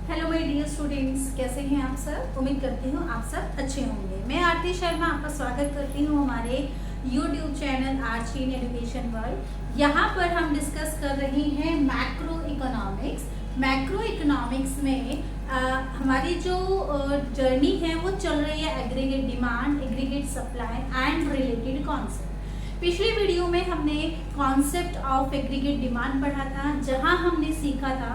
Hello my dear students, कैसे हैं आप सब। उम्मीद करती हूँ आप सब अच्छे होंगे। मैं आरती शर्मा आपका स्वागत करती हूँ हमारे YouTube channel Aarti in education world. यहाँ पर हम डिस्कस कर रहे हैं मैक्रो इकोनॉमिक्स। मैक्रो इकोनॉमिक्स में हमारी जो जर्नी है वो चल रही है aggregate demand, aggregate supply and related concept. पिछली वीडियो में हमने कॉन्सेप्ट ऑफ एग्रीगेट डिमांड पढ़ा था, जहाँ हमने सीखा था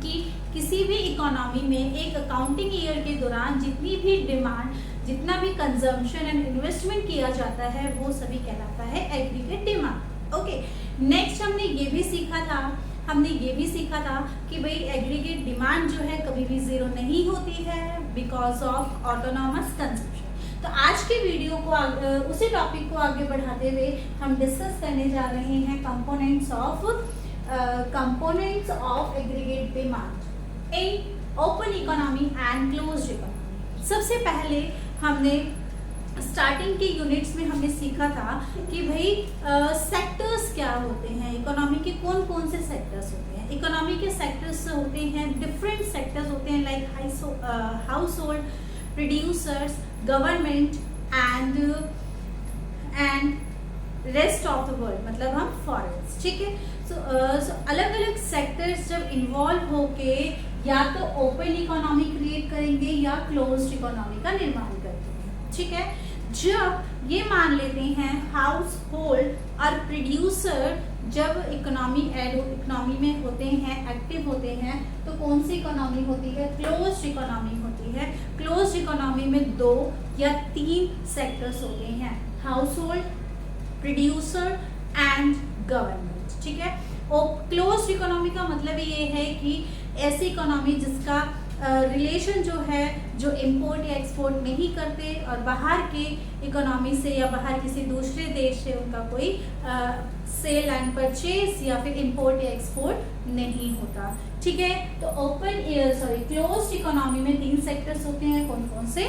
कि किसी भी इकोनॉमी में एक अकाउंटिंग ईयर के दौरान जितनी भी डिमांड, जितना भी कंजम्पशन एंड इन्वेस्टमेंट किया जाता है वो सभी कहलाता है एग्रीगेट डिमांड। ओके, नेक्स्ट हमने ये भी सीखा था कि भाई एग्रीगेट डिमांड जो है कभी भी जीरो नहीं होती है बिकॉज ऑफ ऑटोनॉमस कंजम्पशन। तो आज के वीडियो को उसी टॉपिक को आगे बढ़ाते हुए हम डिस्कस करने जा रहे हैं components of aggregate demand in open economy and closed economy। सबसे पहले हमने स्टार्टिंग के यूनिट्स में हमने सीखा था कि भाई सेक्टर्स क्या होते हैं, इकोनॉमी के कौन कौन से सेक्टर्स होते हैं। इकोनॉमी के सेक्टर्स होते हैं, डिफरेंट सेक्टर्स होते हैं like house hold, producers, government and rest of the world, मतलब हम फॉरेस्ट। ठीक है, सो अलग अलग सेक्टर्स जब इन्वॉल्व होके या तो ओपन इकोनॉमी क्रिएट करेंगे या क्लोज्ड इकोनॉमी का निर्माण करते हैं। ठीक है, जब ये मान लेते हैं हाउस होल्ड और प्रोड्यूसर जब इकोनॉमी में होते हैं, एक्टिव होते हैं, तो कौन सी इकोनॉमी होती है, क्लोज्ड इकोनॉमी होती है। क्लोज्ड इकोनॉमी में 2 या 3 सेक्टर्स होते हैं, house hold, producer and government. ठीक है, और क्लोज्ड इकोनॉमी का मतलब ये है कि ऐसी इकोनॉमी जिसका रिलेशन जो है, जो इंपोर्ट या एक्सपोर्ट नहीं करते और बाहर के इकोनॉमी से या बाहर किसी दूसरे देश से उनका कोई सेल एंड परचेज या फिर इंपोर्ट या एक्सपोर्ट नहीं होता। ठीक है, तो क्लोज्ड इकोनॉमी में 3 सेक्टर्स होते हैं, कौन कौन से,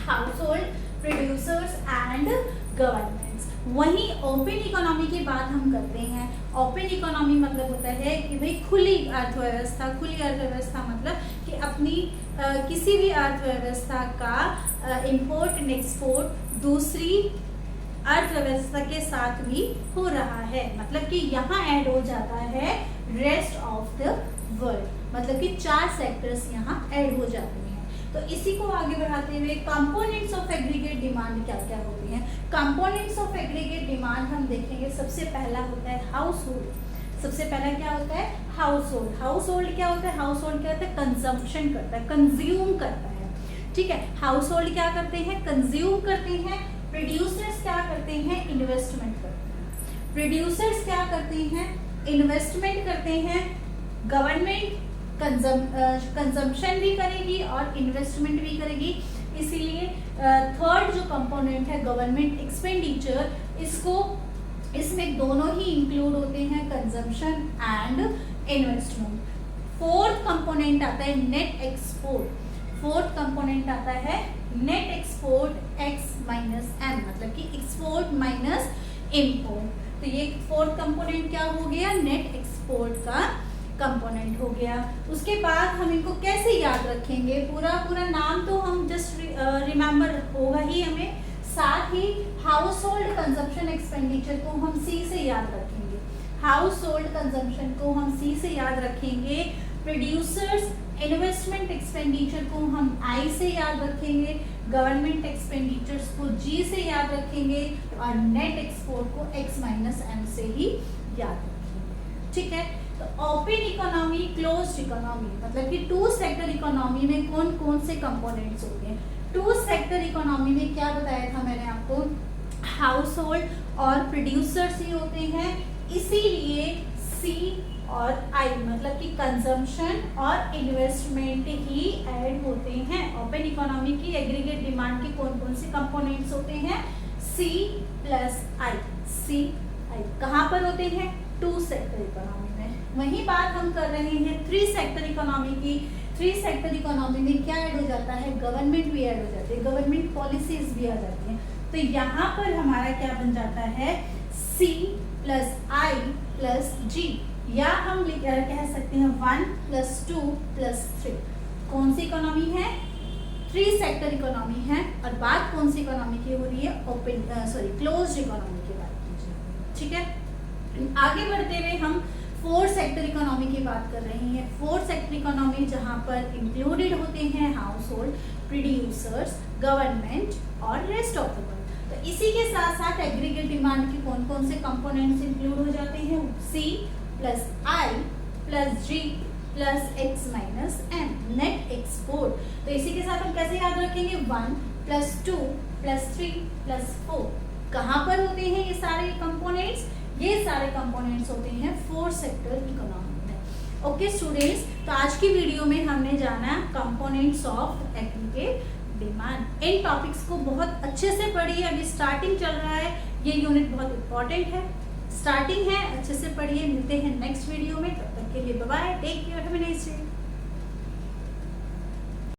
house hold, producers and governments. वहीं ओपन इकोनॉमी की बात हम करते हैं। ओपन इकोनॉमी मतलब होता है कि भाई खुली अर्थव्यवस्था। खुली अर्थव्यवस्था मतलब कि अपनी किसी भी अर्थव्यवस्था का इंपोर्ट एंड एक्सपोर्ट दूसरी अर्थव्यवस्था के साथ भी हो रहा है, मतलब कि यहाँ ऐड हो जाता है रेस्ट ऑफ द वर्ल्ड, मतलब कि 4 सेक्टर्स यहाँ ऐड हो जाते हैं। तो इसी को आगे बढ़ाते हुए कंपोनेंट्स ऑफ एग्रीगेट डिमांड क्या क्या होती हैं। कंपोनेंट्स ऑफ एग्रीगेट डिमांड हम देखेंगे, सबसे पहला होता है हाउस होल्ड। सबसे पहला क्या होता है, हाउस होल्ड। हाउस होल्ड क्या होता है, हाउस होल्ड क्या होता है, कंजम्पशन करता है, कंज्यूम करता है। ठीक है, हाउस होल्ड क्या करते हैं, कंज्यूम करते हैं। प्रोड्यूसर्स क्या करते हैं, इन्वेस्टमेंट करते हैं। प्रोड्यूसर्स क्या करते हैं, इन्वेस्टमेंट करते हैं। गवर्नमेंट कंजम्पशन भी करेगी और इन्वेस्टमेंट भी करेगी। इसीलिए थर्ड जो कंपोनेंट है गवर्नमेंट एक्सपेंडिचर, इसमें दोनों ही इंक्लूड होते हैं, consumption and investment. Fourth component आता है नेट एक्सपोर्ट। फोर्थ कंपोनेंट आता है net export X minus M, मतलब कि एक्सपोर्ट माइनस इम्पोर्ट। तो ये फोर्थ कंपोनेंट क्या हो गया, नेट एक्सपोर्ट का कंपोनेंट हो गया। उसके बाद हम इनको कैसे याद रखेंगे, पूरा नाम तो हम जस्ट रिमेम्बर होगा ही हमें, साथ ही हाउस होल्ड कंजम्पशन एक्सपेंडिचर को हम सी से याद रखेंगे। हाउस होल्ड कंजम्पशन को हम सी से याद रखेंगे। प्रोड्यूसर्स इन्वेस्टमेंट एक्सपेंडिचर को हम आई से याद रखेंगे। गवर्नमेंट एक्सपेंडिचर्स को जी से याद रखेंगे और नेट एक्सपोर्ट को एक्स माइनस एम से ही याद रखेंगे। ठीक है, तो ओपन इकोनॉमी, क्लोज्ड इकोनॉमी, मतलब कि 2 सेक्टर इकोनॉमी में कौन कौन से कंपोनेंट्स होते हैं। 2 सेक्टर इकोनॉमी में क्या बताया था मैंने आपको, हाउस होल्ड और प्रोड्यूसर्स ही होते हैं। इसीलिए सी और आई मतलब कि कंजम्पशन और इन्वेस्टमेंट ही ऐड होते हैं। ओपन इकोनॉमी की एग्रीगेट डिमांड के कौन कौन से कंपोनेंट्स होते हैं, सी प्लस आई। सी आई कहाँ पर होते हैं, 2 सेक्टर इकोनॉमी में। वही बात हम कर रहे हैं 3 सेक्टर इकोनॉमी की। 3 सेक्टर इकोनॉमी में क्या ऐड हो जाता है, गवर्नमेंट भी ऐड हो जाती है, गवर्नमेंट पॉलिसीज भी आ जाती हैं। तो यहाँ पर हमारा क्या बन जाता है, सी प्लस आई प्लस जी, या हम कह सकते हैं 1 + 2 + 3। कौन सी इकोनॉमी है? 3 सेक्टर इकोनॉमी है। और बात कौन सी इकोनॉमी की हो रही है? क्लोज्ड इकोनॉमी की बात कीजिए। ठीक है, आगे बढ़ते हुए हम 4 सेक्टर इकोनॉमी की बात कर रहे हैं। 4 सेक्टर इकोनॉमी जहां पर इंक्लूडेड होते हैं हाउस होल्ड, प्रोड्यूसर्स, गवर्नमेंट और रेस्ट ऑफ द वर्ल्ड। तो इसी के साथ साथ एग्रीगेट डिमांड के कौन कौन से कंपोनेंट्स इंक्लूड हो जाते हैं? C + I + G + X - M, net export. तो इसी के साथ हम कैसे याद रखेंगे? 1 + 2 + 3 + 4। कहाँ पर होते हैं ये सारे कंपोनेंट्स? ये सारे कंपोनेंट्स होते हैं 4 सेक्टर इकोनॉमी में। ओके स्टूडेंट्स, तो आज की वीडियो में हमने जाना components of aggregate demand. In topics को बहुत अच्छे से पढ़िए, अभी स्टार्टिंग चल रहा है, ये यूनिट बहुत इंपॉर्टेंट है, स्टार्टिंग है, अच्छे से पढ़िए। मिलते हैं नेक्स्ट वीडियो में, तब तक के लिए bye bye, take care, have a nice day.